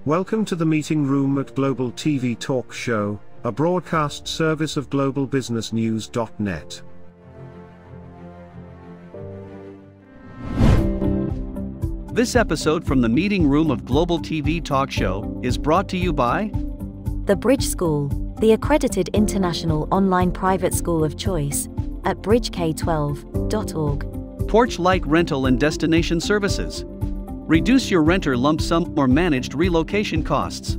Welcome to the meeting room at Global TV Talk Show, a broadcast service of globalbusinessnews.net. This episode from the meeting room of Global TV Talk Show is brought to you by The Bridge School, the accredited international online private school of choice, at bridgek12.org. Porch Light Rental and Destination Services. Reduce your renter lump sum or managed relocation costs.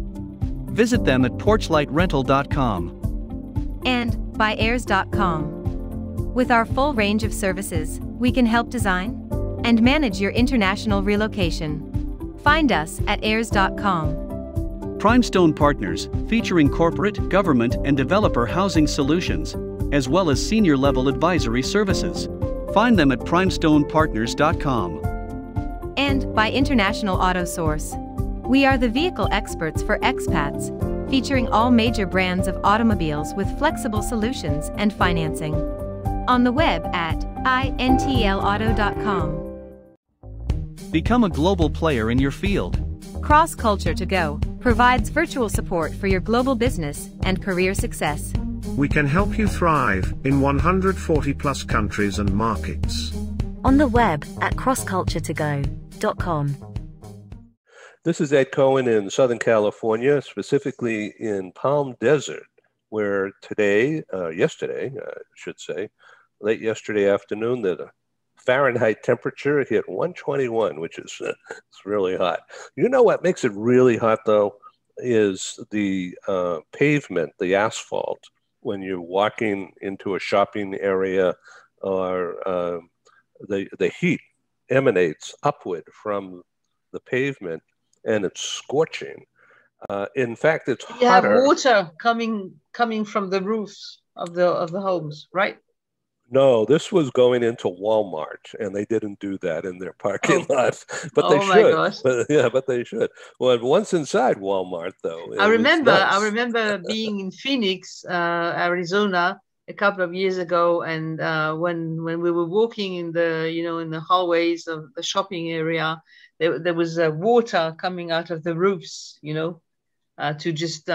Visit them at porchlightrental.com. And by airs.com. With our full range of services, we can help design and manage your international relocation. Find us at airs.com. Primestone Partners, featuring corporate, government, and developer housing solutions, as well as senior-level advisory services. Find them at primestonepartners.com. And by International Auto Source. We are the vehicle experts for expats, featuring all major brands of automobiles with flexible solutions and financing. On the web at intlauto.com. Become a global player in your field. Cross Culture to Go provides virtual support for your global business and career success. We can help you thrive in 140 plus countries and markets. On the web at crossculturetogo.com. This is Ed Cohen in Southern California, specifically in Palm Desert, where yesterday, late yesterday afternoon, the Fahrenheit temperature hit 121, which is it's really hot. You know what makes it really hot, though, is the pavement, the asphalt, when you're walking into a shopping area, or the heat emanates upward from the pavement, and it's scorching. In fact, it's hotter. You have water coming from the roofs of the homes, right? No, this was going into Walmart, and they didn't do that in their parking lot, but they should. My gosh. But they should. Well, once inside Walmart, though, I remember being in Phoenix, Arizona, a couple of years ago, and when we were walking in the hallways of the shopping area, there was water coming out of the roofs, to just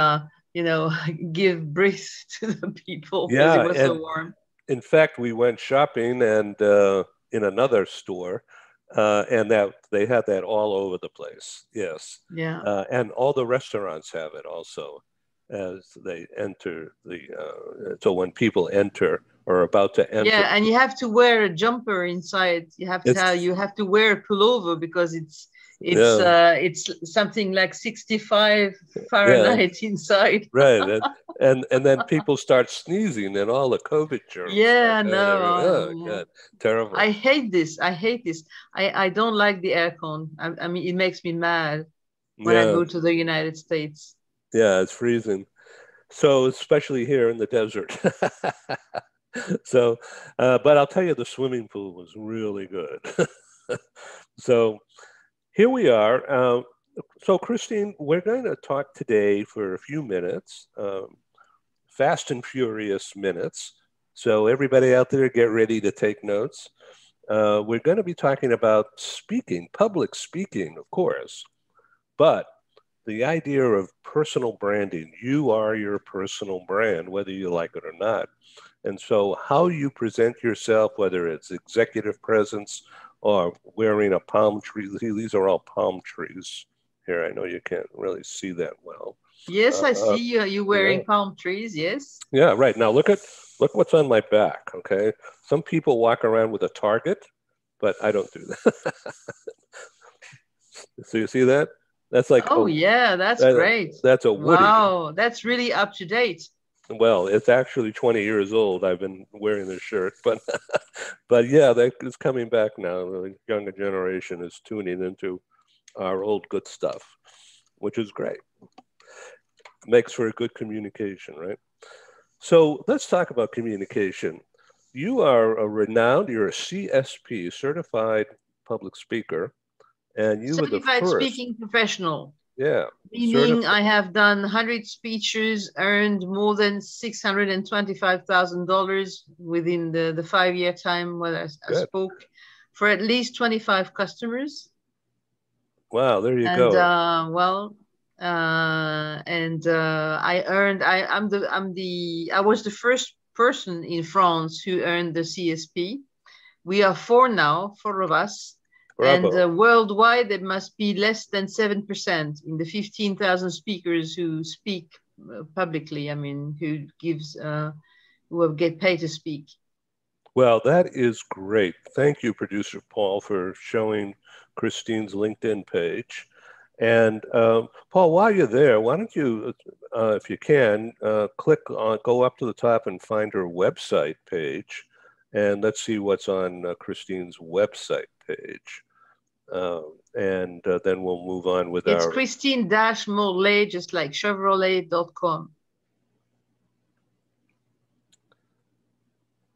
give breath to the people because it was so warm. In fact, we went shopping and in another store, and that they had that all over the place. Yes. Yeah. And all the restaurants have it also, as they enter so when people enter or about to enter. Yeah, and you have to wear a jumper inside. You have to wear a pullover because it's something like 65 Fahrenheit inside. Right, and then people start sneezing and all the COVID germs. Yeah, no. Oh, God, terrible. I hate this. I don't like the aircon. I mean, it makes me mad when I go to the United States. Yeah, it's freezing. So especially here in the desert. So, but I'll tell you, the swimming pool was really good. So here we are. So Christine, we're going to talk today for a few minutes, fast and furious minutes. So everybody out there, get ready to take notes. We're going to be talking about speaking, public speaking, of course, but the idea of personal branding. You are your personal brand, whether you like it or not. And so how you present yourself, whether it's executive presence or wearing a palm tree. These are all palm trees here. I know you can't really see that well. Yes, I see you wearing palm trees, yes. Yeah, right. Now look what's on my back, okay? Some people walk around with a target, but I don't do that. So you see that? That's like, yeah, that's great. That's a Woody. Wow, that's really up to date. Well, it's actually 20 years old. I've been wearing this shirt, but yeah, that is coming back now. The younger generation is tuning into our old good stuff, which is great. Makes for a good communication, right? So let's talk about communication. You're a CSP, certified public speaker. And you were the first. Certified speaking professional. Yeah. Meaning I have done 100 speeches, earned more than $625,000 within the 5-year time when I spoke for at least 25 customers. Wow, there you go. I was the first person in France who earned the CSP. We are four now, four of us. Bravo. And worldwide, there must be less than 7% in the 15,000 speakers who speak publicly. I mean, who get paid to speak. Well, that is great. Thank you, Producer Paul, for showing Christine's LinkedIn page. And Paul, while you're there, why don't you, if you can, go up to the top and find her website page. And let's see what's on Christine's website page. And then we'll move on with It's Christine-Morlet, just like Chevrolet.com.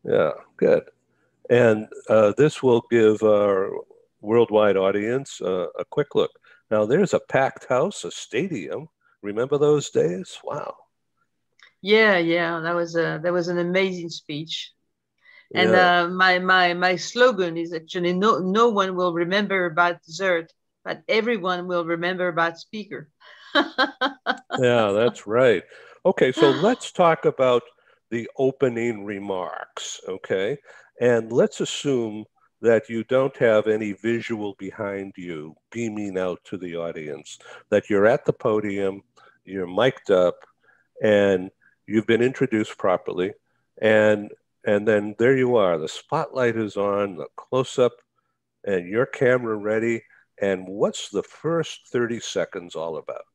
Yeah, good. And this will give our worldwide audience a quick look. Now, there's a packed house, a stadium. Remember those days? Wow. Yeah, that was an amazing speech. And yeah. My slogan is actually no one will remember about dessert, but everyone will remember about speaker. Yeah, that's right. Okay, so let's talk about the opening remarks, okay? And let's assume that you don't have any visual behind you beaming out to the audience, that you're at the podium, you're mic'd up, and you've been introduced properly, and then there you are, the spotlight is on, the close-up, and your camera ready, and what's the first 30 seconds all about?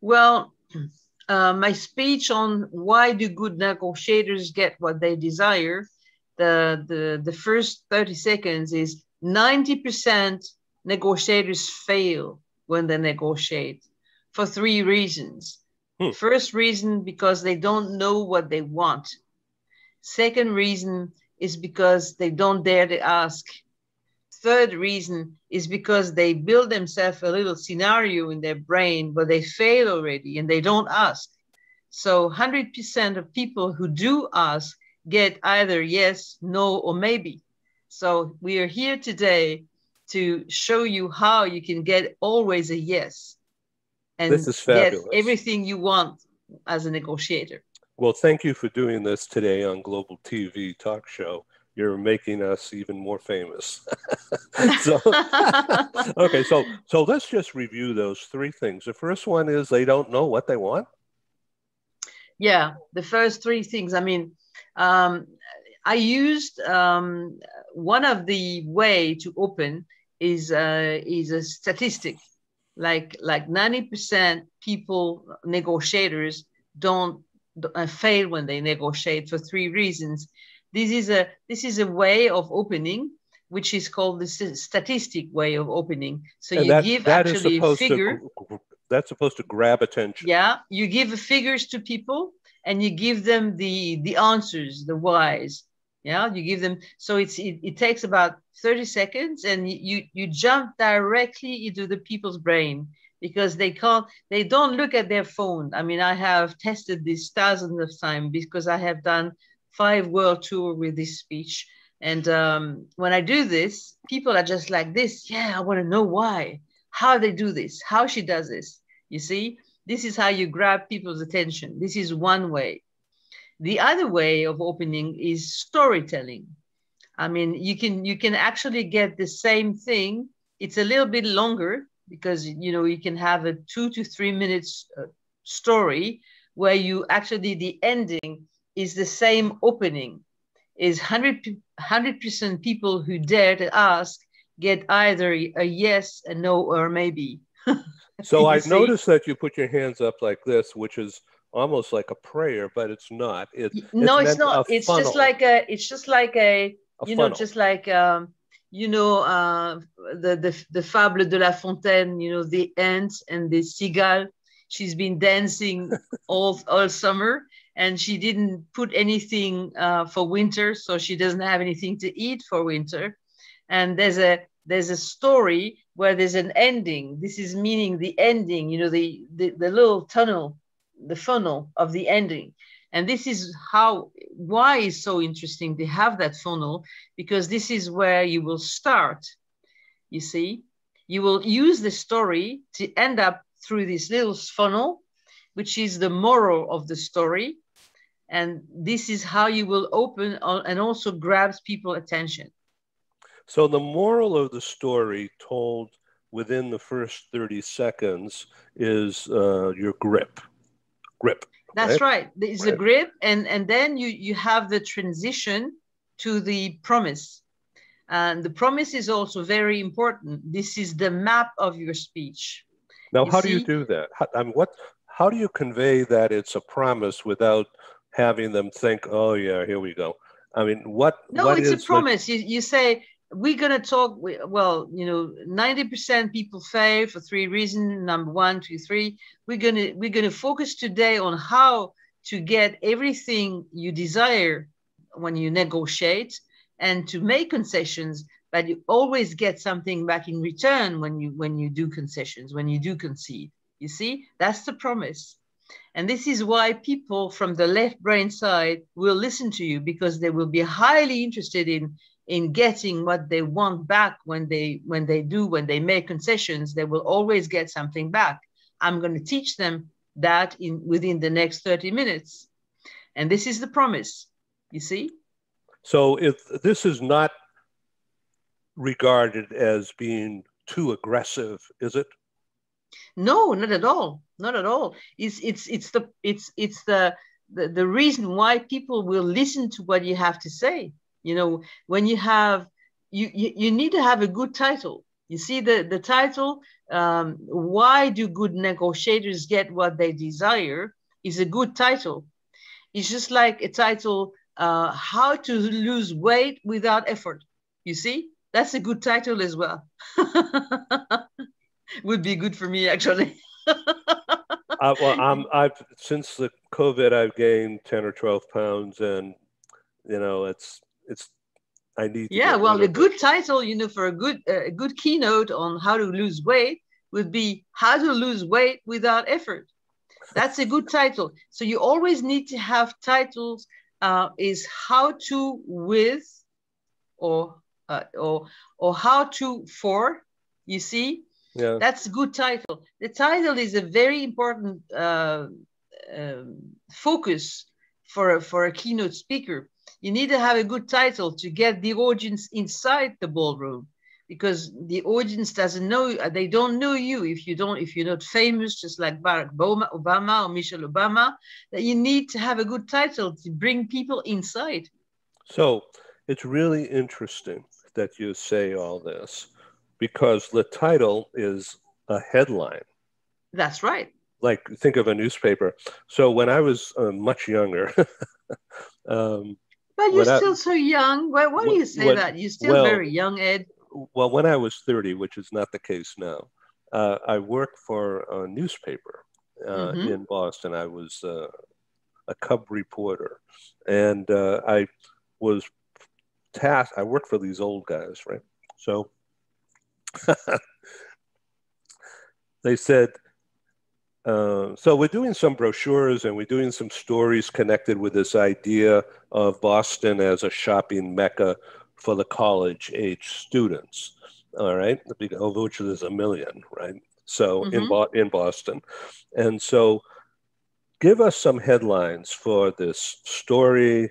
Well, my speech on why do good negotiators get what they desire, the first 30 seconds is 90% negotiators fail when they negotiate for three reasons. First reason, because they don't know what they want. Second reason is because they don't dare to ask. Third reason is because they build themselves a little scenario in their brain where they fail already and they don't ask. So 100% of people who do ask get either yes, no, or maybe. So we are here today to show you how you can get always a yes and this is fabulous. Get everything you want as a negotiator. Well, thank you for doing this today on Global TV Talk Show. You're making us even more famous. Okay, so let's just review those three things. The first one is they don't know what they want. Yeah, the first three things. I mean, I used one of the way to open is a statistic, like 90% people, negotiators, don't fail when they negotiate for three reasons. This is a way of opening, which is called the statistic way of opening. So and you give actually a figure. That's supposed to grab attention. Yeah, you give figures to people and you give them the answers, the whys. Yeah, you give them. So it takes about 30 seconds and you jump directly into the people's brain because they don't look at their phone. I mean, I have tested this thousands of times because I have done 5 world tours with this speech. And when I do this, people are just like this. Yeah, I want to know why, how they do this, how she does this. You see, this is how you grab people's attention. This is one way. The other way of opening is storytelling. I mean, you can actually get the same thing. It's a little bit longer because, you know, you can have a 2 to 3 minutes story where you actually, the ending is the same opening. Is 100% people who dare to ask get either a yes, a no, or maybe. So I noticed that you put your hands up like this, which is almost like a prayer, but it's not. No, it's not. It's just like a. It's just like a. You know, just like you know, the Fable de la Fontaine. You know, the ant and the seagull. She's been dancing all summer, and she didn't put anything for winter, so she doesn't have anything to eat for winter. And there's a story where there's an ending. This is meaning the ending, you know, the little tunnel, the funnel of the ending. And this is why it's so interesting to have that funnel, because this is where you will start. You see, you will use the story to end up through this little funnel, which is the moral of the story. And this is how you will open and also grabs people's attention. So the moral of the story told within the first 30 seconds is your grip. That's right. There's a grip, and then you have the transition to the promise. And the promise is also very important. This is the map of your speech. Now, how do you do that? How do you convey that it's a promise without having them think, oh yeah, here we go? I mean, No, it's a promise. You say, we're going to talk, well, 90% people fail for 3 reasons. Number 1, 2, 3. We're going to focus today on how to get everything you desire when you negotiate, and to make concessions, but you always get something back in return when you do concessions, when you do concede. You see, that's the promise. And this is why people from the left brain side will listen to you, because they will be highly interested in getting what they want back. When they make concessions, they will always get something back. I'm going to teach them that within the next 30 minutes. And this is the promise, you see? So if this is not regarded as being too aggressive, is it? No, not at all. Not at all. It's the reason why people will listen to what you have to say. When you need to have a good title. You see, the title, why do good negotiators get what they desire, is a good title. It's just like a title, how to lose weight without effort. You see, that's a good title as well. Would be good for me, actually. I've since the COVID, I've gained 10 or 12 pounds, and I need to a good title, for a good keynote on how to lose weight would be how to lose weight without effort. That's a good title. So you always need to have titles, is how to with, or how to for, you see? Yeah. That's a good title. The title is a very important focus for a keynote speaker. You need to have a good title to get the audience inside the ballroom, because the audience doesn't know, they don't know you if you're not famous, just like Barack Obama or Michelle Obama. That you need to have a good title to bring people inside. So it's really interesting that you say all this, because the title is a headline. That's right. Like, think of a newspaper. So when I was much younger, but you're still so young. Why do you say that? You're still very young, Ed. Well, when I was 30, which is not the case now, I worked for a newspaper in Boston. I was a cub reporter, and I was tasked. I worked for these old guys, right? So they said, so we're doing some brochures and we're doing some stories connected with this idea of Boston as a shopping mecca for the college-age students, all right, of which there's 1 million, right? So in Boston. And so give us some headlines for this story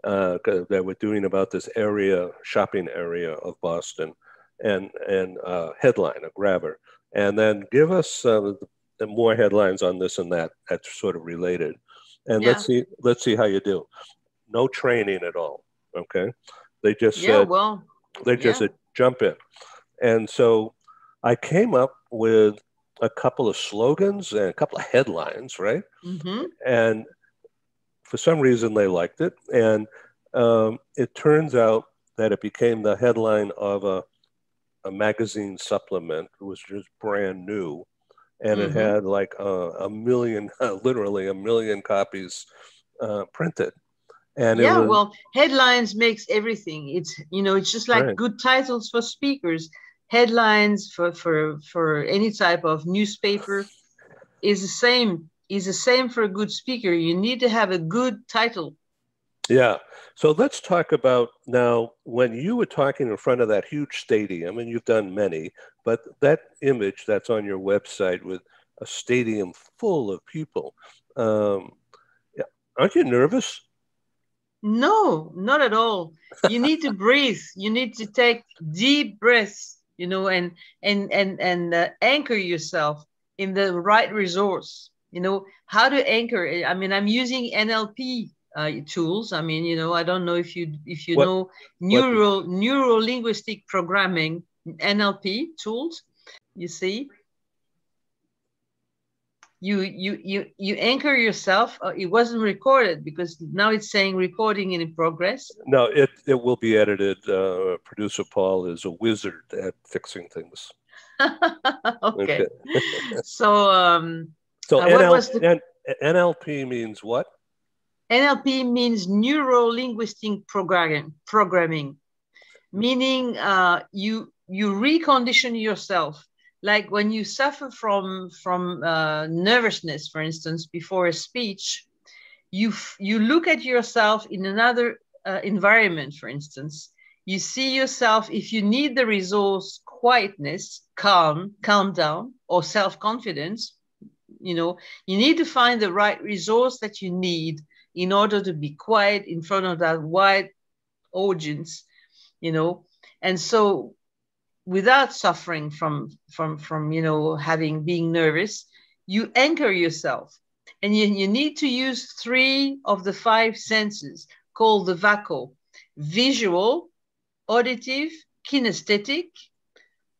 that we're doing about this area, shopping area of Boston, and headline, a grabber. And then give us more headlines on this and that that's sort of related. And let's see how you do. No training at all, okay? They just said, said, jump in. And so I came up with a couple of slogans and a couple of headlines, right? And for some reason they liked it. And it turns out that it became the headline of a magazine supplement. It was just brand new. And it had like a million, literally 1 million copies printed. And headlines makes everything. It's just like good titles for speakers. Headlines for any type of newspaper is the same. Is the same for a good speaker. You need to have a good title. Yeah. So let's talk about now, when you were talking in front of that huge stadium, and you've done many, but that image that's on your website with a stadium full of people. Yeah. Aren't you nervous? No, not at all. You need to breathe. You need to take deep breaths, you know, and anchor yourself in the right resource. You know how to anchor. I mean, I'm using NLP tools. I mean, you know, I don't know if you know neuro linguistic programming, NLP tools. You see, you anchor yourself. It wasn't recorded because now it's saying recording in progress. No, it will be edited. Producer Paul is a wizard at fixing things. Okay. So NLP means what? NLP means neuro linguistic programming, meaning you recondition yourself. Like when you suffer from nervousness, for instance, before a speech, you look at yourself in another environment. For instance, you see yourself, if you need the resource quietness, calm down, or self-confidence, you know, you need to find the right resource that you need in order to be quiet in front of that wide audience, you know. And so without suffering from you know, being nervous, you anchor yourself, and you need to use 3 of the 5 senses called the VACO: visual, auditive, kinesthetic,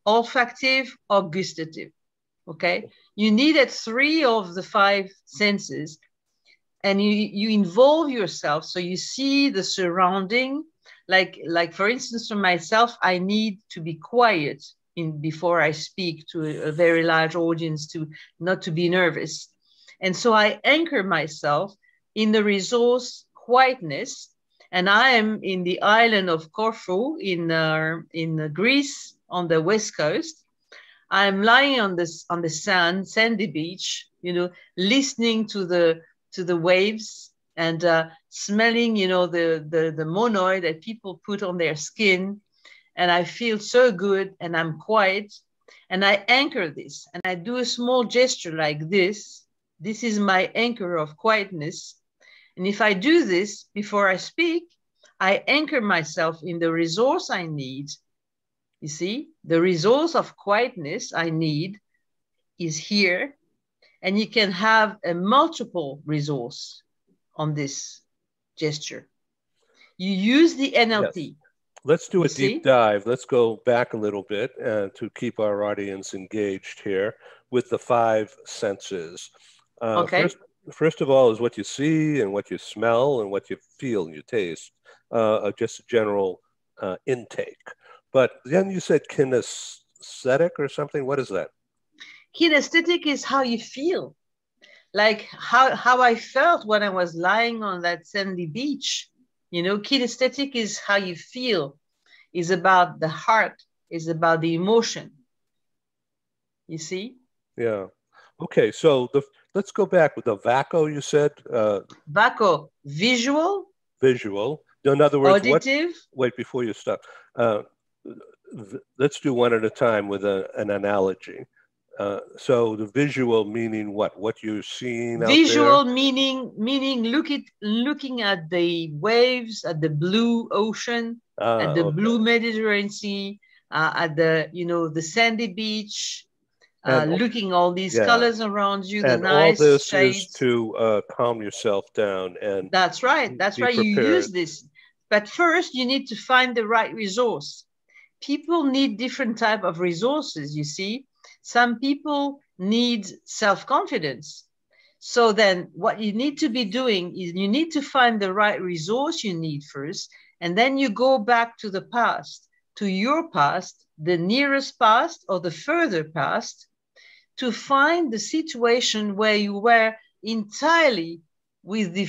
olfactive, or gustative. Okay, you needed 3 of the 5 senses, and you involve yourself, so you see the surrounding. Like for instance, for myself, I need to be quiet before I speak to a very large audience, to not to be nervous. And so I anchor myself in the resource quietness. And I am in the island of Corfu in Greece on the west coast. I'm lying on the sandy beach, you know, listening to the waves, and smelling, you know, the monoi that people put on their skin. And I feel so good, and I'm quiet, and I anchor this, and I do a small gesture like this. This is my anchor of quietness. And if I do this before I speak, I anchor myself in the resource I need. You see, the resource of quietness I need is here, and you can have a multiple resource on this gesture. You use the NLP. Yes. Let's do a deep dive. Let's go back a little bit to keep our audience engaged here with the 5 senses. Okay. First of all is what you see and what you smell and what you feel and you taste, just a general intake. But then you said kinesthetic or something. What is that? Kinesthetic is how you feel. Like how I felt when I was lying on that sandy beach. You know, kinesthetic is how you feel, is about the heart, is about the emotion. You see? Yeah. Okay, so let's go back with the VACO, you said. VACO, visual. Visual. In other words, auditive. Wait, before you stop. Let's do one at a time with an analogy. So the visual meaning what? What you're seeing out there? Visual meaning looking at the waves, at the blue ocean, at the blue Mediterranean Sea, at the, you know, the sandy beach, looking all these colors around you, the nice all this shades. is to calm yourself down. And that's right. That's right. You use this. But first, you need to find the right resource. People need different type of resources, you see. Some people need self-confidence. So then what you need to be doing is you need to find the right resource you need first, and then you go back to the past, to your past, the nearest past or the further past, to find the situation where you were entirely with the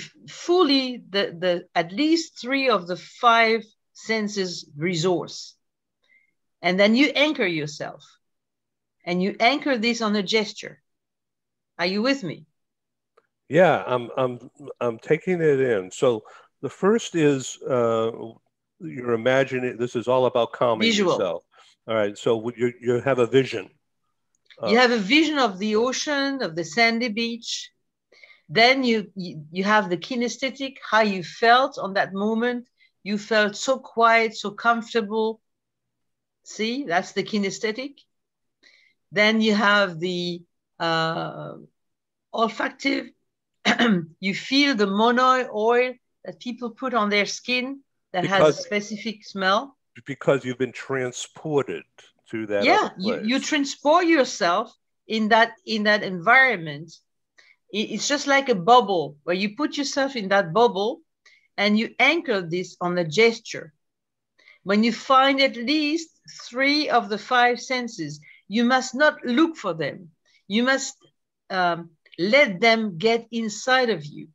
at least 3 of the 5 senses resource. And then you anchor yourself. And you anchor this on a gesture. Are you with me? Yeah, I'm taking it in. So the first is you're imagining. This is all about calming yourself. All right. So you have a vision. You have a vision of the ocean, of the sandy beach. Then you have the kinesthetic, how you felt on that moment. You felt so quiet, so comfortable. See, that's the kinesthetic. Then you have the olfactive. You feel the monoid oil that people put on their skin that has a specific smell. Because you've been transported to that. Yeah, you transport yourself in that environment. It's just like a bubble where you put yourself in that bubble and you anchor this on a gesture. When you find at least 3 of the 5 senses, you must not look for them. You must let them get inside of you.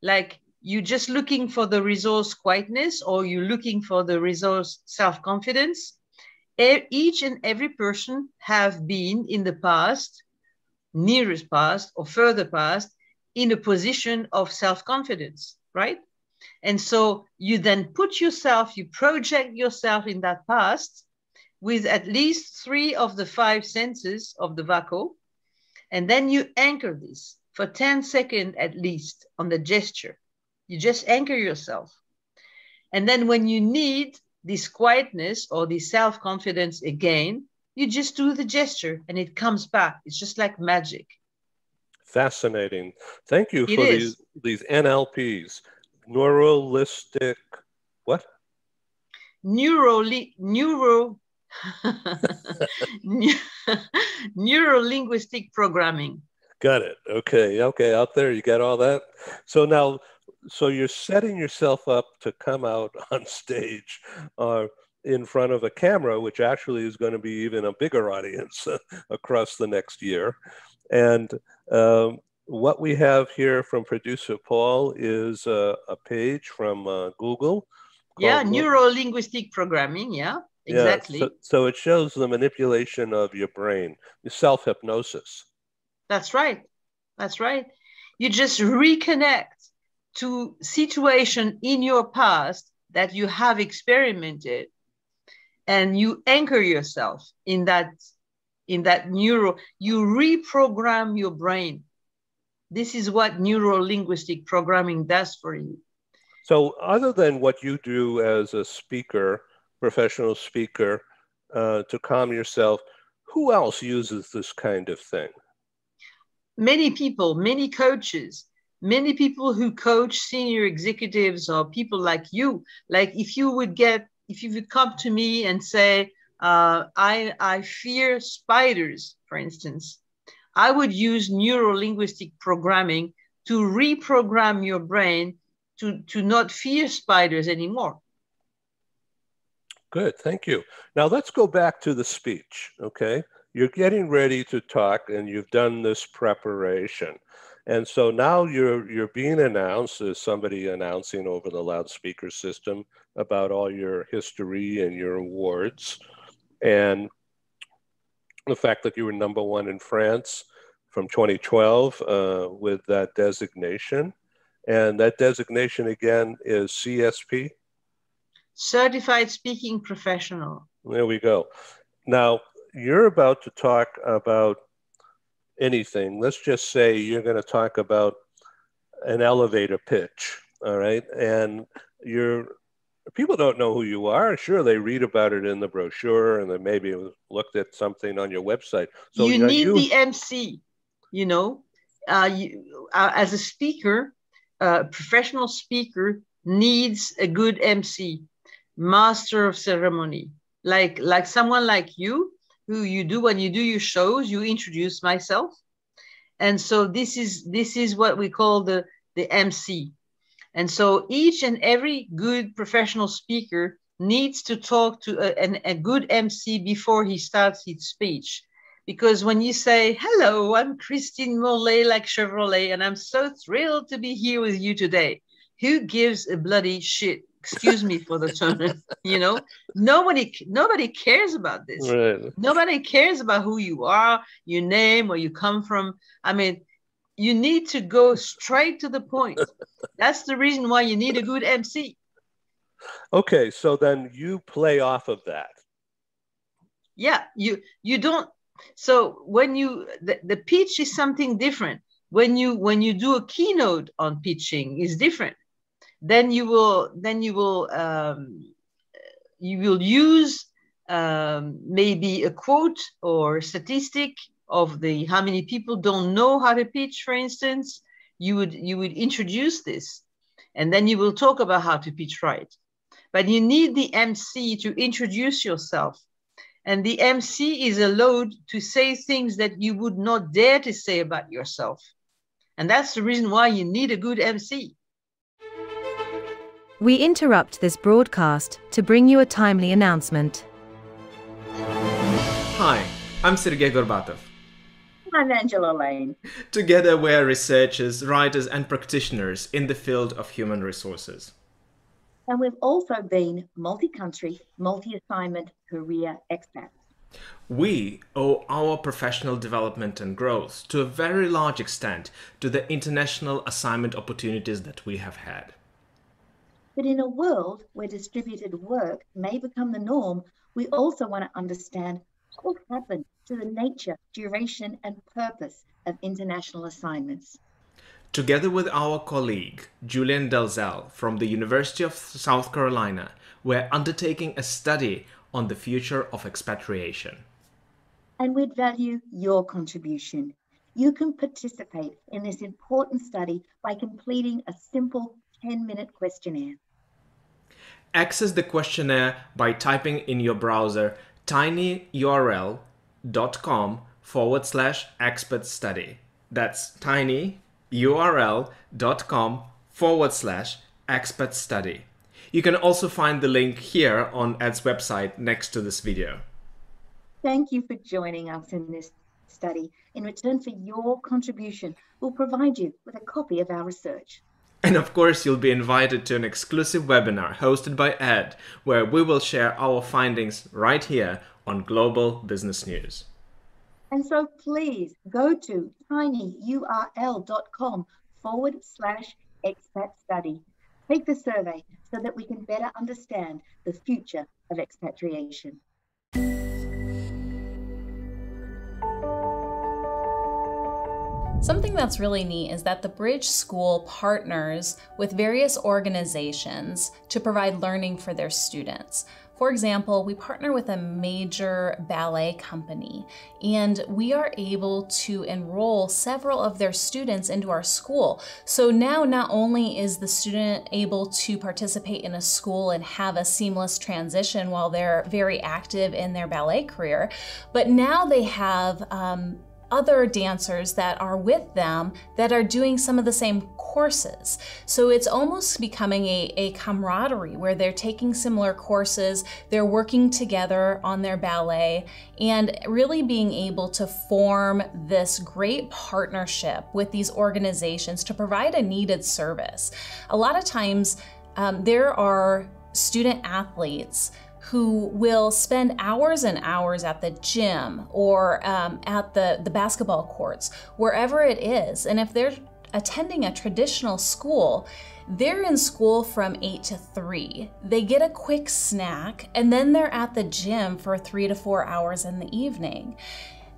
Like you're just looking for the resource quietness, or you're looking for the resource self-confidence. Each and every person have been in the past, nearest past or further past, in a position of self-confidence, right? And so you then put yourself, you project yourself in that past with at least 3 of the 5 senses of the VACO, and then you anchor this for 10 seconds at least on the gesture. You just anchor yourself. And then when you need this quietness or this self-confidence again, you just do the gesture and it comes back. It's just like magic. Fascinating. Thank you for these NLPs. Neuralistic, what? Neuro-linguistic programming. Got it. Okay. Out there, you got all that. So now, you're setting yourself up to come out on stage in front of a camera, which actually is going to be even a bigger audience across the next year. And what we have here from producer Paul is a page from Google. Yeah, neuro-linguistic programming. Yeah, exactly. Yeah, so it shows the manipulation of your brain, the self-hypnosis. That's right. That's right. You just reconnect to situation in your past that you have experimented, and you anchor yourself in that neuro. You reprogram your brain. This is what neuro-linguistic programming does for you. So other than what you do as a speaker, professional speaker, to calm yourself, who else uses this kind of thing? Many people, many coaches, many people who coach senior executives or people like you. Like if you would come to me and say, I fear spiders, for instance, I would use neuro-linguistic programming to reprogram your brain to not fear spiders anymore. Good, thank you. Now let's go back to the speech, okay? You're getting ready to talk and you've done this preparation. And so now you're being announced as somebody announcing over the loudspeaker system about all your history and your awards. And the fact that you were #1 in France from 2012 with that designation. And that designation again is CSP? Certified Speaking Professional. There we go. Now, you're about to talk about anything. Let's just say you're going to talk about an elevator pitch, all right? And people don't know who you are. Sure, they read about it in the brochure and they maybe looked at something on your website. So you need the MC, you know. As a speaker, a professional speaker needs a good MC, master of ceremony, like someone like you, who when you do your shows, you introduce myself. And so this is what we call the MC. And so each and every good professional speaker needs to talk to a good MC before he starts his speech. Because when you say, hello, I'm Christine Morlet, like Chevrolet, and I'm so thrilled to be here with you today. Who gives a bloody shit? Excuse me for the term, you know? Nobody cares about this. Right. Nobody cares about who you are, your name, where you come from. I mean, you need to go straight to the point. That's the reason why you need a good MC. Okay, so then you play off of that. Yeah, you don't So when the pitch is something different. When you do a keynote on pitching is different. Then you will use maybe a quote or statistic of how many people don't know how to pitch, for instance. You would introduce this, and then you will talk about how to pitch right. But you need the MC to introduce yourself. And the MC is allowed to say things that you would not dare to say about yourself. And that's the reason why you need a good MC. We interrupt this broadcast to bring you a timely announcement. Hi, I'm Sergei Gorbatov. I'm Angela Lane. Together we are researchers, writers and practitioners in the field of human resources. And we've also been multi-country, multi-assignment career expats. We owe our professional development and growth to a very large extent to the international assignment opportunities that we have had. But in a world where distributed work may become the norm, we also want to understand what will happen to the nature, duration, and purpose of international assignments. Together with our colleague, Julian Dalzell from the University of South Carolina, we're undertaking a study on the future of expatriation. And we'd value your contribution. You can participate in this important study by completing a simple 10-minute questionnaire. Access the questionnaire by typing in your browser tinyurl.com/expert study. That's tinyurl.com/expert study. You can also find the link here on Ed's website next to this video. Thank you for joining us in this study. In return for your contribution, we'll provide you with a copy of our research. And of course, you'll be invited to an exclusive webinar hosted by Ed, where we will share our findings right here on Global Business News. And so please go to tinyurl.com/expat study. Take the survey so that we can better understand the future of expatriation. Something that's really neat is that the Bridge School partners with various organizations to provide learning for their students. For example, we partner with a major ballet company, and we are able to enroll several of their students into our school. So now not only is the student able to participate in a school and have a seamless transition while they're very active in their ballet career, but now they have other dancers that are with them that are doing some of the same courses. So it's almost becoming a camaraderie where they're taking similar courses, they're working together on their ballet, and really being able to form this great partnership with these organizations to provide a needed service. A lot of times there are student athletes who will spend hours and hours at the gym or at the basketball courts, wherever it is. And if they're attending a traditional school, they're in school from 8 to 3. They get a quick snack, and then they're at the gym for 3 to 4 hours in the evening.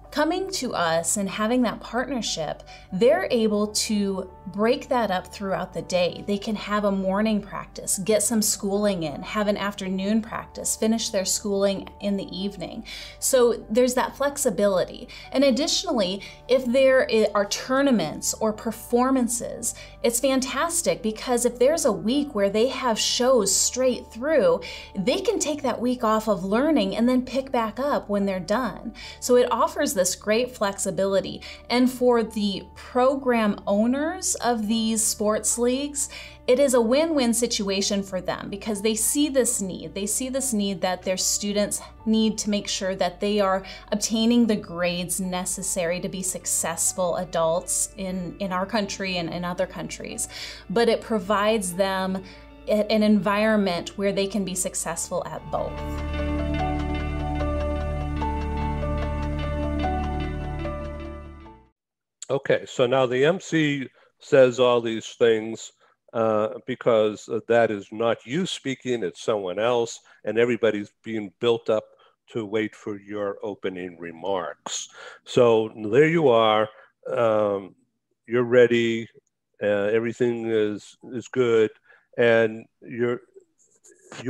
Coming to us and having that partnership, they're able to break that up throughout the day. They can have a morning practice, get some schooling in, have an afternoon practice, finish their schooling in the evening. So there's that flexibility. And additionally, if there are tournaments or performances, it's fantastic because if there's a week where they have shows straight through, they can take that week off of learning and then pick back up when they're done. So it offers this great flexibility. And for the program owners of these sports leagues, it is a win-win situation for them because they see this need. They see this need that their students need to make sure that they are obtaining the grades necessary to be successful adults in our country and in other countries. But it provides them an environment where they can be successful at both. Okay, so now the MC says all these things because that is not you speaking, it's someone else, and everybody's being built up to wait for your opening remarks. So there you are. You're ready. Everything is good, and you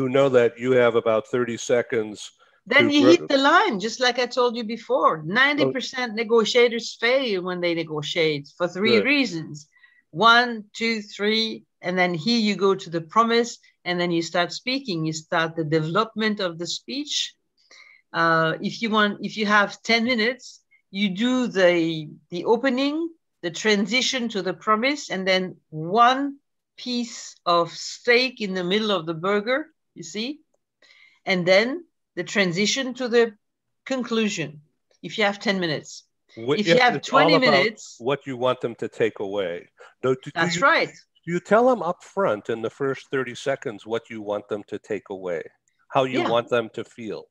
know that you have about 30 seconds. Then you hit the line, just like I told you before. 90% negotiators fail when they negotiate for three reasons. 1, 2, 3, and then here you go to the promise, and then you start speaking. You start the development of the speech. If you have 10 minutes, you do the opening, the transition to the promise, and then one piece of steak in the middle of the burger, you see, and then the transition to the conclusion. If you have 10 minutes, if you have 20 minutes, what you want them to take away. That's right. Do you tell them up front in the first 30 seconds what you want them to take away, how you want them to feel?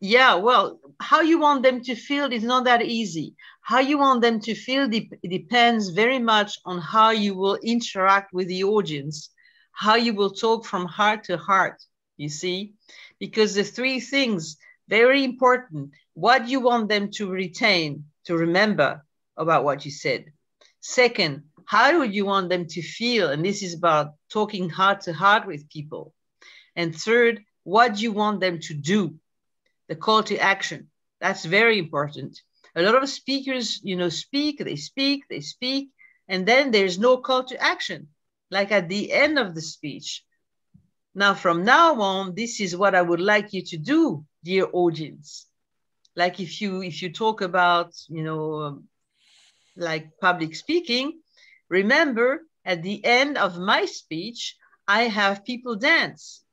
Yeah, well, how you want them to feel is not that easy. How you want them to feel depends very much on how you will interact with the audience, how you will talk from heart to heart, you see, because the three things, very important, what you want them to retain, to remember about what you said. Second, how do you want them to feel? And this is about talking heart to heart with people. And third, what do you want them to do? The call to action. That's very important. A lot of speakers, speak, and then there's no call to action, like at the end of the speech. Now, from now on, this is what I would like you to do, dear audience. Like if you talk about, like public speaking, remember at the end of my speech, I have people dance.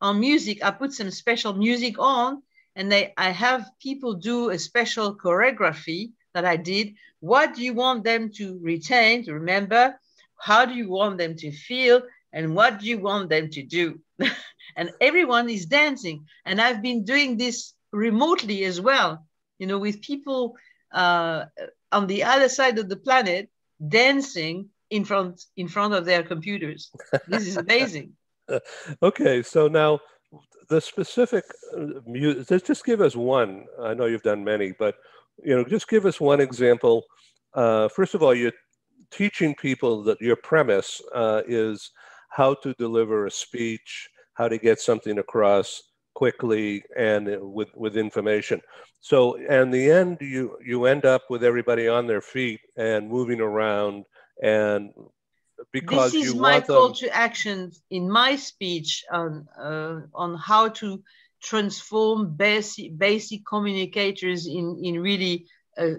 On music, I put some special music on, and I have people do a special choreography that I did. What do you want them to retain, to remember? How do you want them to feel? And what do you want them to do? And everyone is dancing. And I've been doing this remotely as well, with people on the other side of the planet dancing in front of their computers. This is amazing. Okay, so now the specific music, just give us one. I know you've done many, but just give us one example. First of all, you're teaching people that your premise is how to deliver a speech, how to get something across quickly and with information. So in the end, you end up with everybody on their feet and moving around, and because this is you my want call them to action in my speech on how to transform basic communicators in really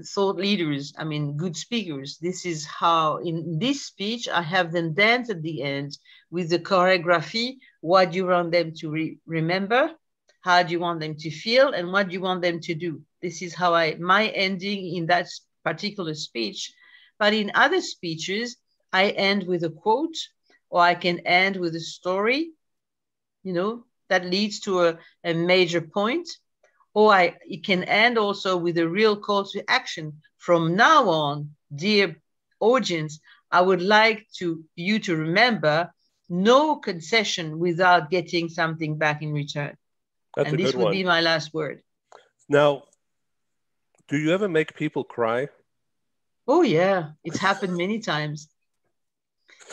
thought leaders. I mean, good speakers. This is how in this speech I have them dance at the end with the choreography. What do you want them to remember? How do you want them to feel? And what do you want them to do? This is how my ending in that particular speech. But in other speeches, I end with a quote, or I can end with a story, that leads to a major point, or it can end also with a real call to action. From now on, dear audience, I would like you to remember no concession without getting something back in return. That's a good one. And this would be my last word. Now, do you ever make people cry? Oh, yeah. It's happened many times.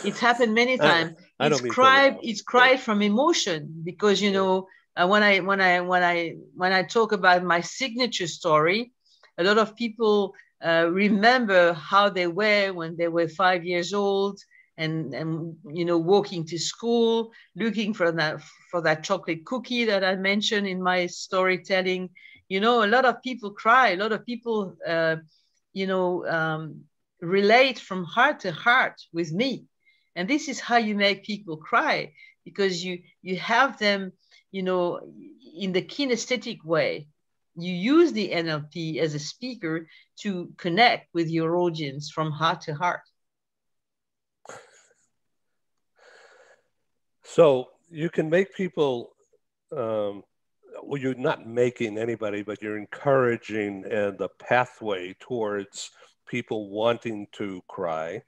It's happened many times. It's cried from emotion because, when I talk about my signature story, a lot of people remember how they were when they were 5 years old and walking to school, looking for that chocolate cookie that I mentioned in my storytelling. A lot of people cry. A lot of people, relate from heart to heart with me. And this is how you make people cry, because you have them, in the kinesthetic way. You use the NLP as a speaker to connect with your audience from heart to heart. So you can make people, you're not making anybody, but you're encouraging the pathway towards people wanting to cry.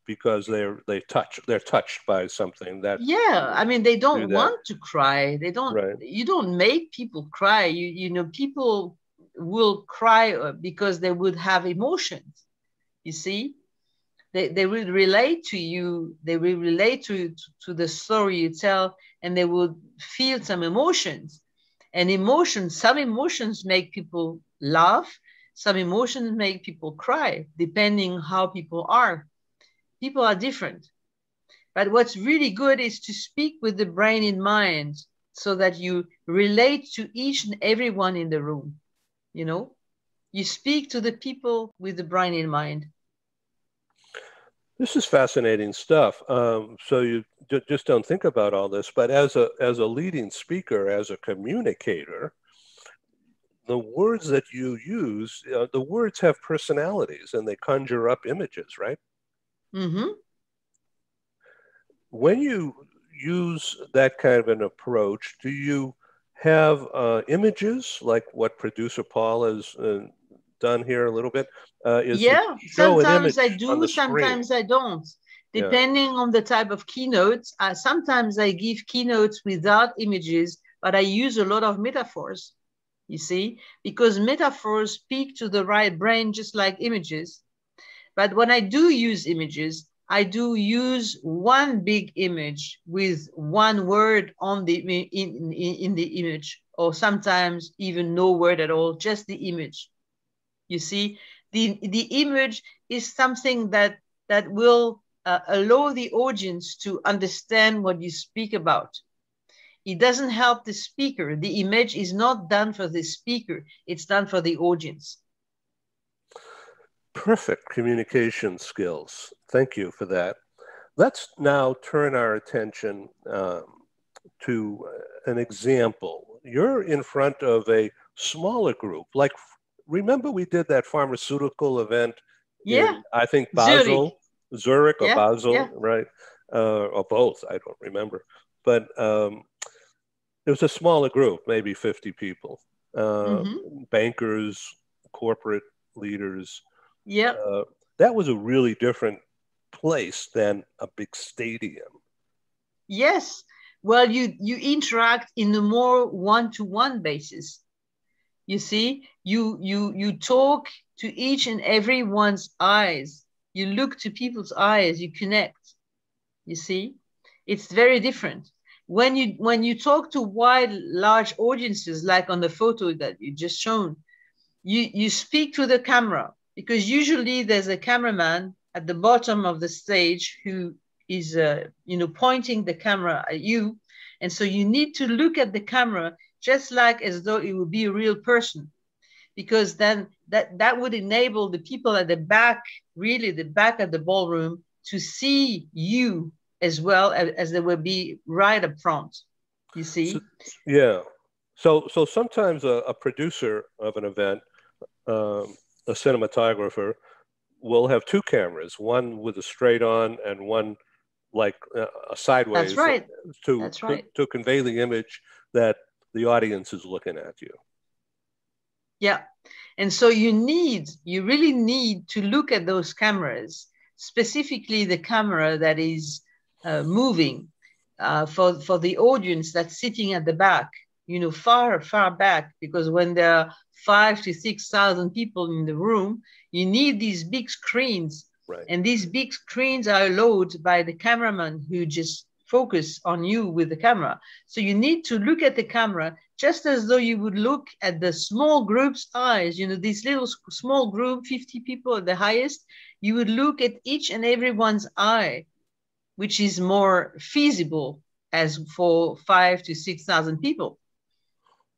because they're touched by something that. Yeah, I mean, they don't want to cry. They don't. Right. You don't make people cry. You know, people will cry because they would have emotions. You see, they will relate to you. They will relate to the story you tell, and they will feel some emotions. And some emotions make people laugh. Some emotions make people cry, depending how people are. People are different. But what's really good is to speak with the brain in mind so that you relate to each and everyone in the room. You know, you speak to the people with the brain in mind. This is fascinating stuff. So you just don't think about all this, but as a leading speaker, as a communicator, the words that you use, the words have personalities and they conjure up images, right? Mm-hmm. When you use that kind of an approach, do you have images like what producer Paul has done here a little bit? Sometimes I do, sometimes I don't. Depending on the type of keynotes, sometimes I give keynotes without images, but I use a lot of metaphors, you see, because metaphors speak to the right brain just like images. But when I do use images, I do use one big image with one word on the in the image, or sometimes even no word at all, just the image. You see, the image is something that will allow the audience to understand what you speak about. It doesn't help the speaker. The image is not done for the speaker. It's done for the audience. Perfect communication skills. Thank you for that. Let's now turn our attention to an example. You're in front of a smaller group. Like, remember we did that pharmaceutical event in, I think, Basel, Zurich or Basel, right? Or both, I don't remember. But it was a smaller group, maybe 50 people, bankers, corporate leaders. That was a really different place than a big stadium. Yes. Well, you interact in a more one-to-one basis. You see, you talk to each and everyone's eyes. You look to people's eyes, you connect. You see, it's very different. When you talk to wide, large audiences, like on the photo that you just shown, you speak to the camera, because usually there's a cameraman at the bottom of the stage who is pointing the camera at you. And so you need to look at the camera just like as though it would be a real person, because then that would enable the people at the back, really the back of the ballroom, to see you as well as they will be right up front, you see? So sometimes a producer of an event, a cinematographer, will have two cameras, one with a straight on and one like a sideways. That's right. To convey the image that the audience is looking at you. Yeah. And so you really need to look at those cameras, specifically the camera that is moving for the audience that's sitting at the back, far, far back, because when there are 5,000 to 6,000 people in the room, you need these big screens. Right. And these big screens are allowed by the cameraman who just focus on you with the camera. So you need to look at the camera just as though you would look at the small group's eyes, this little small group, 50 people at the highest. You would look at each and everyone's eye, which is more feasible as for 5,000 to 6,000 people.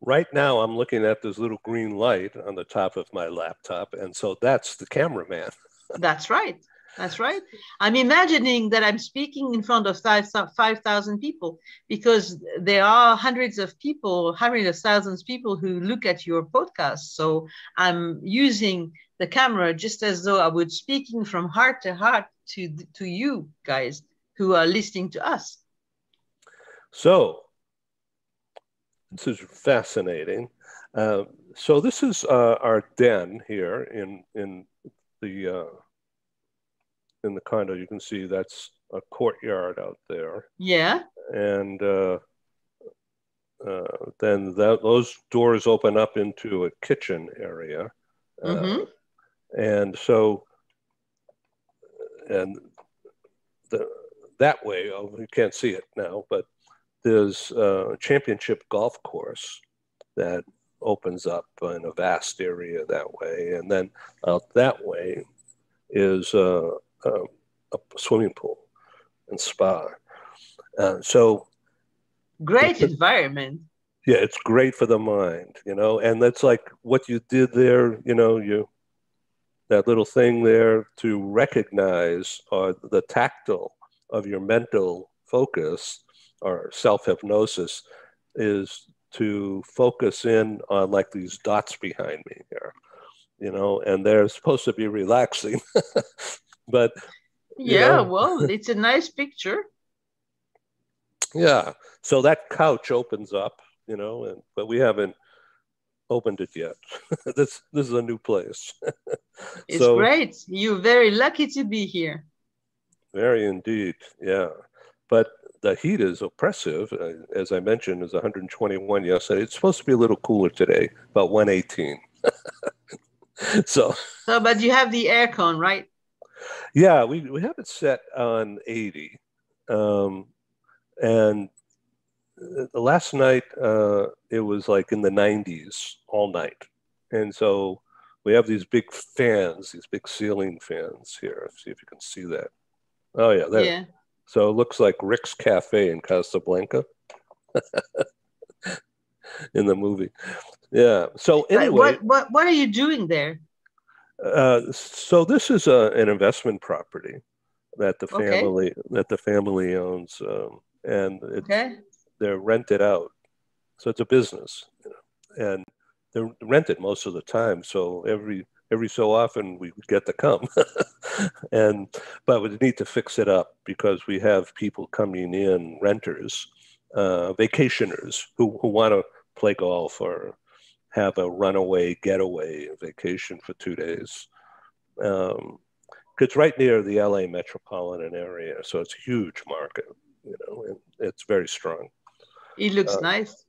Right now, I'm looking at this little green light on the top of my laptop, and so that's the cameraman. That's right. That's right. I'm imagining that I'm speaking in front of 5,000 people, because there are hundreds of thousands of people who look at your podcast. So I'm using the camera just as though I would speaking from heart to heart to you guys who are listening to us. So this is fascinating. So this is our den here in the in the condo, you can see that's a courtyard out there. Yeah. And then those doors open up into a kitchen area. And so, and that way, you can't see it now, but there's a championship golf course that opens up in a vast area that way. And then out that way is a swimming pool and spa. So great environment. Yeah, it's great for the mind, you know, and that's like what you did there, you know, that little thing there to recognize the tactile of your mental focus or self-hypnosis is to focus in on like these dots behind me here, you know, and they're supposed to be relaxing, but yeah, well, it's a nice picture. Yeah, so that couch opens up, you know, but we haven't opened it yet. This is a new place. It's great. You're very lucky to be here. Very indeed, yeah. But the heat is oppressive. As I mentioned, it's 121 yesterday. It's supposed to be a little cooler today, about 118. So, but you have the aircon, right? Yeah, we have it set on 80. And last night, it was like in the 90s all night. And so we have these big fans, these big ceiling fans here. See if you can see that. Oh, yeah, there. Yeah. So it looks like Rick's Cafe in Casablanca in the movie. Yeah. So anyway. What are you doing there? So this is an investment property that the family owns, and they're rented out. So it's a business, you know, and they're rented most of the time. So every so often we get to come, but we need to fix it up because we have people coming in, renters, vacationers who want to play golf or have a runaway getaway vacation for 2 days. It's right near the LA metropolitan area, so it's a huge market, you know, and it's very strong. It looks nice.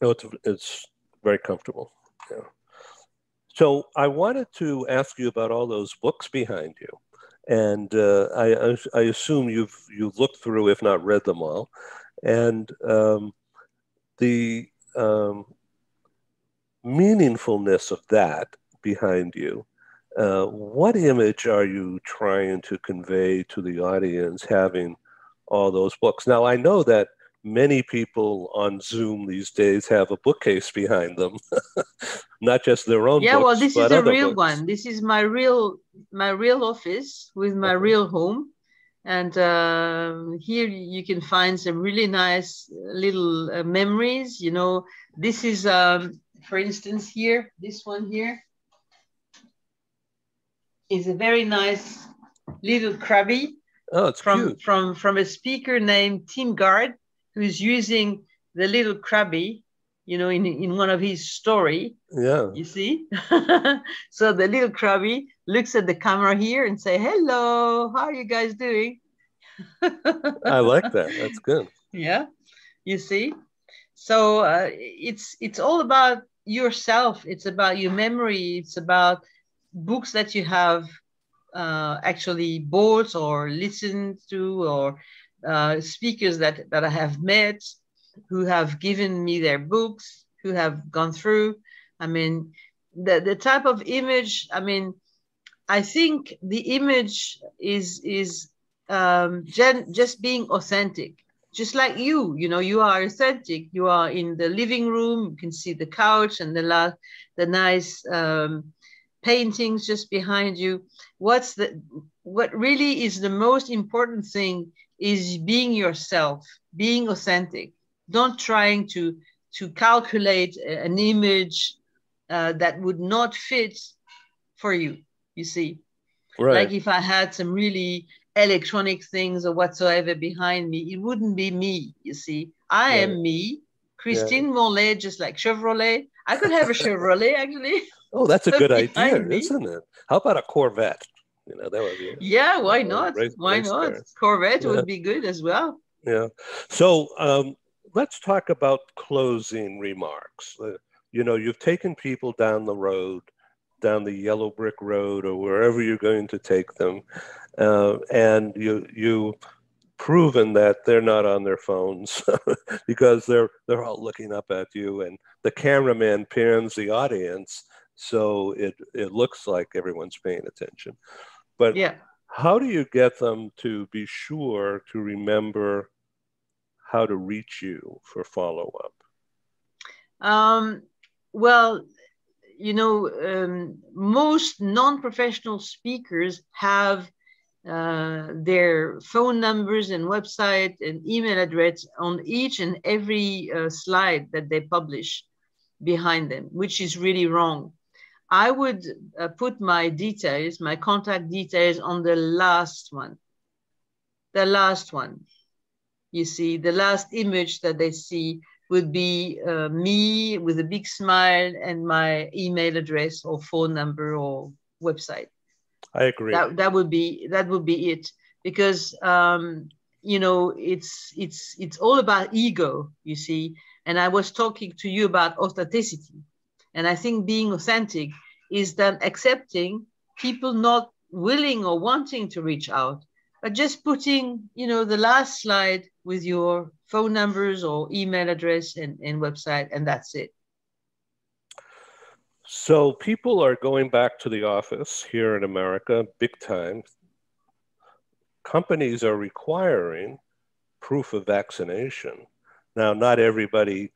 Oh, it's very comfortable. Yeah. So I wanted to ask you about all those books behind you, and I assume you've looked through, if not read them all, and the meaningfulness of that behind you. What image are you trying to convey to the audience having all those books? Now, I know that many people on Zoom these days have a bookcase behind them, not just their own books. Yeah, well, this is a real books. one. This is my real office with my real home. And here you can find some really nice little memories. You know, this is, for instance, here, this one here is a very nice little crabby. Oh, it's cute. From a speaker named Tim Gard, who's using the little crabby, you know, in one of his story. Yeah. You see? So the little crabby looks at the camera here and say, hello, how are you guys doing? I like that. That's good. Yeah. You see? So it's all about yourself. It's about your memory. It's about books that you have actually bought or listened to, or speakers that I have met who have given me their books, who have gone through. I mean, the type of image, I mean, I think the image is just being authentic, just like you know, you are authentic. You are in the living room, you can see the couch and the nice paintings just behind you. What really is the most important thing is being yourself, being authentic. Don't trying to calculate an image that would not fit for you, you see. Right. Like if I had some really electronic things or whatsoever behind me, it wouldn't be me, you see. I am me, Christine Morlet, just like Chevrolet. I could have a Chevrolet, actually. Oh, that's a good idea, isn't it? How about a Corvette? You know, that would be Yeah, why not? Why race not? car. Corvette Yeah. would be good as well. Yeah. So let's talk about closing remarks. You know, you've taken people down the road, down the yellow brick road, or wherever you're going to take them, and you proven that they're not on their phones because they're all looking up at you, and the cameraman pans the audience so it looks like everyone's paying attention. But Yeah. how do you get them to be sure to remember how to reach you for follow-up? Well, you know, most non-professional speakers have their phone numbers and website and email address on each and every slide that they publish behind them, which is really wrong. I would put my details, my contact details on the last one. The last one. You see, the last image that they see would be me with a big smile and my email address or phone number or website. I agree. That would be it, because you know, it's all about ego, you see. And I was talking to you about authenticity, and I think being authentic is then accepting people not willing or wanting to reach out, but just putting, you know, the last slide with your phone numbers or email address and website, and that's it. So people are going back to the office here in America, big time. Companies are requiring proof of vaccination. Now, not everybody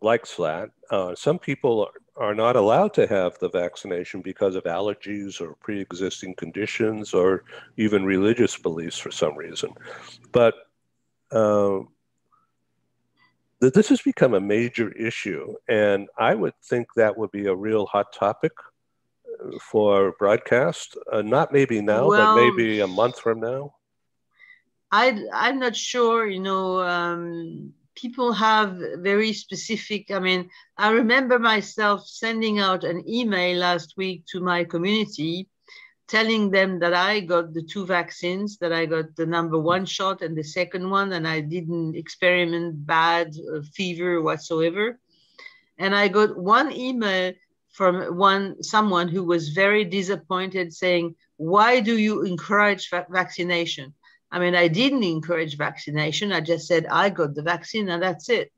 likes that. Some people are not allowed to have the vaccination because of allergies or pre-existing conditions or even religious beliefs for some reason. But this has become a major issue, and I would think that would be a real hot topic for broadcast, not maybe now, Well, but maybe a month from now. I'm not sure, you know, people have very specific, I mean, I remember myself sending out an email last week to my community telling them that I got the 2 vaccines, that I got the #1 shot and the second one, and I didn't experiment bad fever whatsoever. And I got one email from someone who was very disappointed, saying, "Why do you encourage vaccination?" I mean, I didn't encourage vaccination. I just said I got the vaccine and that's it.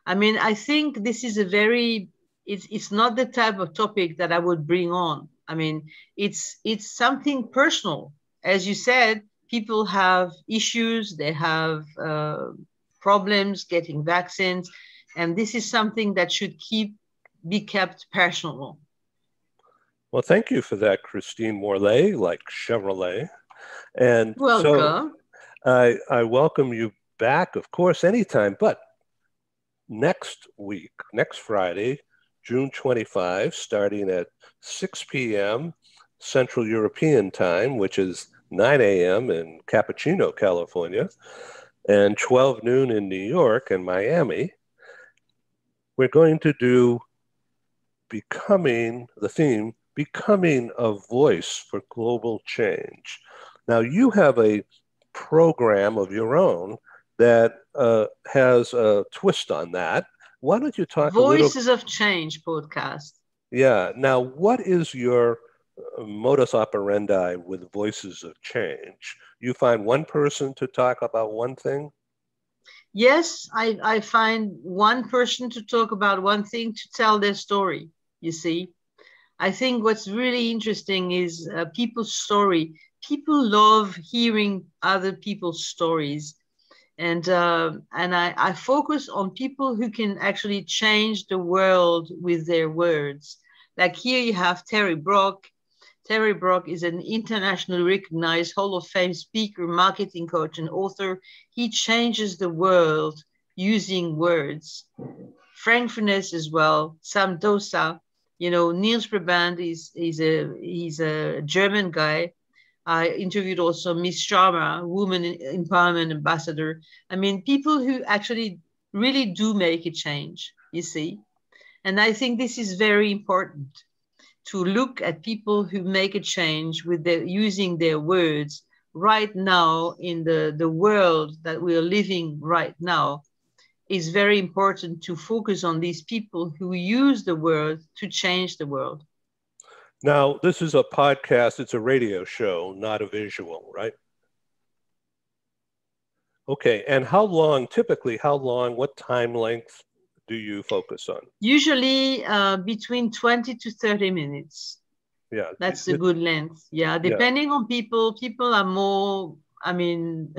I mean, I think this is a very, it's not the type of topic that I would bring on. I mean, it's something personal. As you said, people have issues, they have problems getting vaccines, and this is something that should be kept personal. Well, thank you for that, Christine Morlet, like Chevrolet. And welcome. So I welcome you back, of course, anytime, but next week, next Friday, June 25, starting at 6 p.m. Central European Time, which is 9 a.m. in Cappuccino, California, and 12 noon in New York and Miami, we're going to do the theme, Becoming a Voice for Global Change. Now, you have a program of your own that has a twist on that. Why don't you talk Voices of Change podcast. Yeah. Now, what is your modus operandi with Voices of Change? You find one person to talk about one thing? Yes, I find one person to talk about one thing, to tell their story, you see. I think what's really interesting is people's story. People love hearing other people's stories. And I focus on people who can actually change the world with their words. Like here you have Terry Brock. Terry Brock is an internationally recognized Hall of Fame speaker, marketing coach, and author. He changes the world using words. Frank Furness as well, Sam Dosa, you know, Niels Brabant he's a German guy. I interviewed also Miss Sharma, Women Empowerment Ambassador. I mean, people who actually really do make a change, you see. And I think this is very important, to look at people who make a change with using their words right now in the world that we are living right now. It's very important to focus on these people who use the word to change the world. Now, this is a podcast, it's a radio show, not a visual, right? Okay, and typically how long, what time length do you focus on? Usually between 20 to 30 minutes. Yeah. That's a good length. Yeah, depending on people are more, I mean,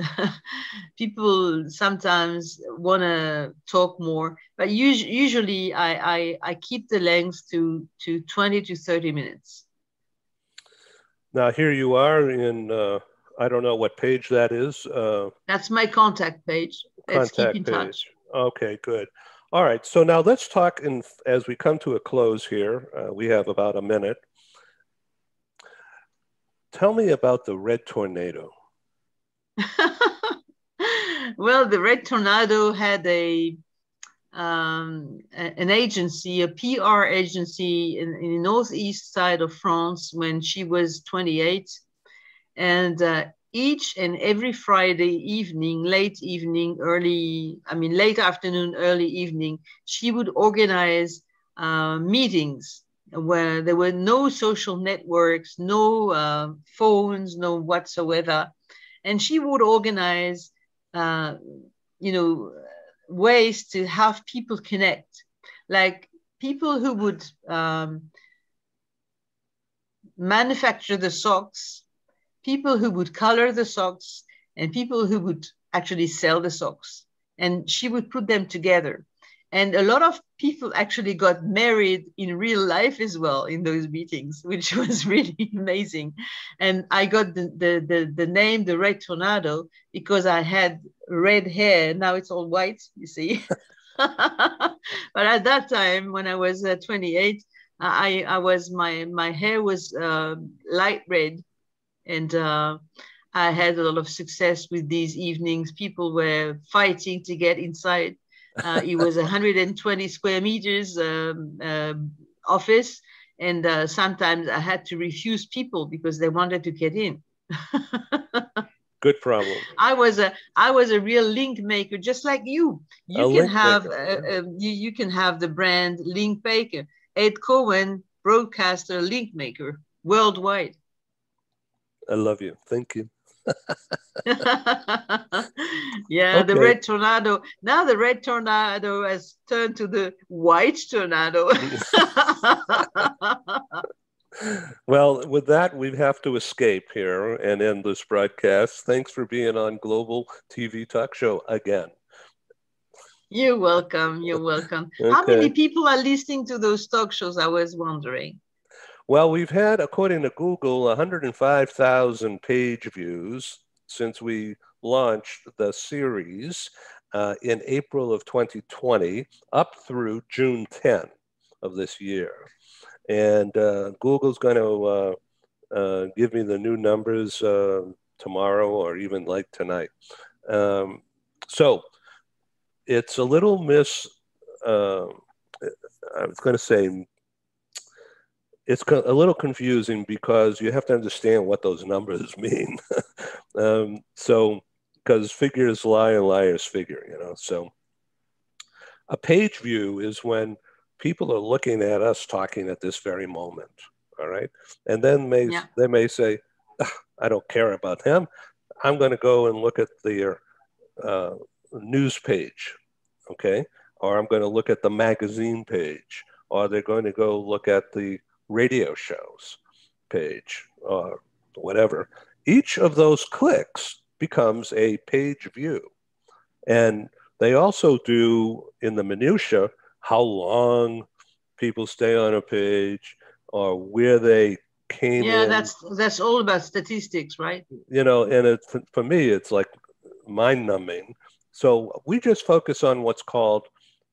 people sometimes want to talk more, but usually I keep the length to 20 to 30 minutes. Now here you are in, I don't know what page that is. That's my contact page. Let's keep in touch. Okay, good. All right, so now let's talk as we come to a close here. We have about a minute. Tell me about the red tornado. Well, the red tornado had an agency, a PR agency in the northeast side of France when she was 28. And each and every Friday evening, late afternoon, early evening, she would organize meetings where there were no social networks, no phones, no whatsoever. And she would organize, ways to have people connect, like people who would manufacture the socks, people who would color the socks, and people who would actually sell the socks. And she would put them together. And a lot of people actually got married in real life as well in those meetings, which was really amazing. And I got the name, the Red Tornado, because I had red hair. Now it's all white, you see. But at that time, when I was 28, my hair was light red. And I had a lot of success with these evenings. People were fighting to get inside. It was 120 square meters office. And sometimes I had to refuse people because they wanted to get in. Good problem. I was a real link maker, just like you. You can have the brand link maker. Ed Cohen, broadcaster, link maker worldwide. I love you. Thank you. Yeah, okay. The red tornado. Now the red tornado has turned to the white tornado. Well, with that, we have to escape here and end this broadcast. Thanks for being on Global TV Talk Show again. You're welcome. You're welcome. Okay. How many people are listening to those talk shows? I was wondering. Well, we've had, according to Google, 105,000 page views since we launched the series in April of 2020 up through June 10 of this year. And Google's going to give me the new numbers tomorrow or even like tonight. So it's a little I was going to say, it's a little confusing because you have to understand what those numbers mean. Because figures lie and liars figure, So a page view is when people are looking at us talking at this very moment, all right? And then they may say, I don't care about him. I'm going to go and look at their news page, okay? Or I'm going to look at the magazine page, or they're going to go look at the radio shows page or whatever. Each of those clicks becomes a page view. And they also do in the minutia how long people stay on a page or where they came in. Yeah, that's all about statistics, right? And for me, it's like mind numbing. So we just focus on what's called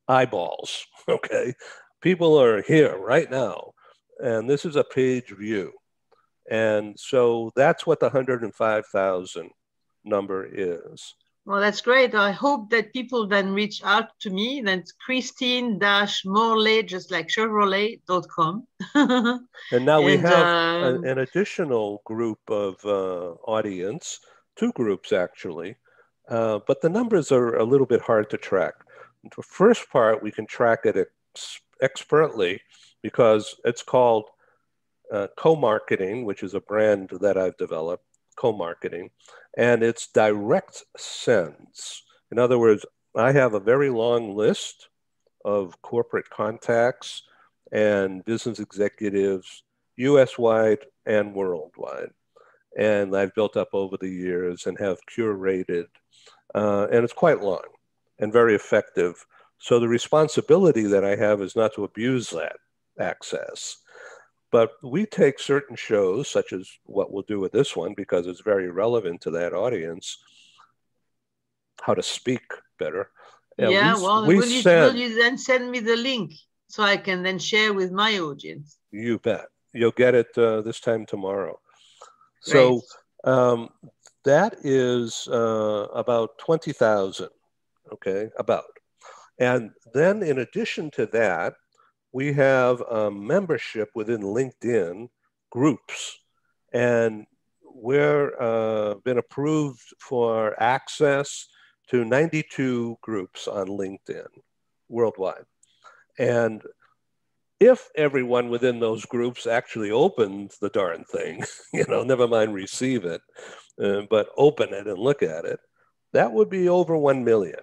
eyeballs, okay? People are here right now. And this is a page view. And so that's what the 105,000 number is. Well, that's great. I hope that people then reach out to me. That's Christine-Morlet, just like Chevrolet.com. And now we have an additional group of audience, 2 groups actually, but the numbers are a little bit hard to track. The first part, we can track it expertly because it's called co-marketing, which is a brand that I've developed, co-marketing, and it's direct sends. In other words, I have a very long list of corporate contacts and business executives, US-wide and worldwide. And I've built up over the years and have curated, and it's quite long and very effective. So the responsibility that I have is not to abuse that access. But we take certain shows, such as what we'll do with this one, because it's very relevant to that audience, how to speak better. And yeah, will you then send me the link so I can then share with my audience? You bet. You'll get it this time tomorrow. So that is about 20,000, okay, about. And then in addition to that, we have a membership within LinkedIn groups, and we're been approved for access to 92 groups on LinkedIn worldwide. And if everyone within those groups actually opens the darn thing, never mind receive it, but open it and look at it, that would be over 1 million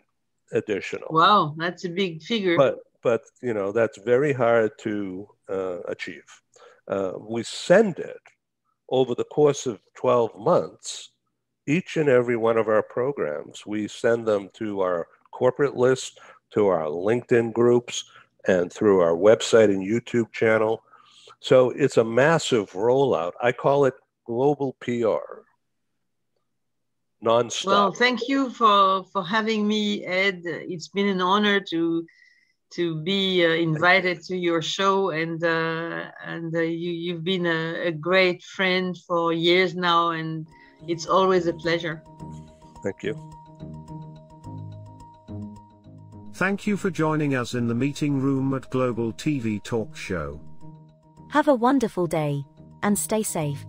additional. Wow, that's a big figure. But that's very hard to achieve. We send it over the course of 12 months, each and every one of our programs. We send them to our corporate list, to our LinkedIn groups, and through our website and YouTube channel. So it's a massive rollout. I call it global PR. Non-stop. Well, thank you for having me, Ed. It's been an honor to be invited to your show, and you've been a great friend for years now, and it's always a pleasure. Thank you. Thank you for joining us in the meeting room at Global TV Talk Show. Have a wonderful day, and stay safe.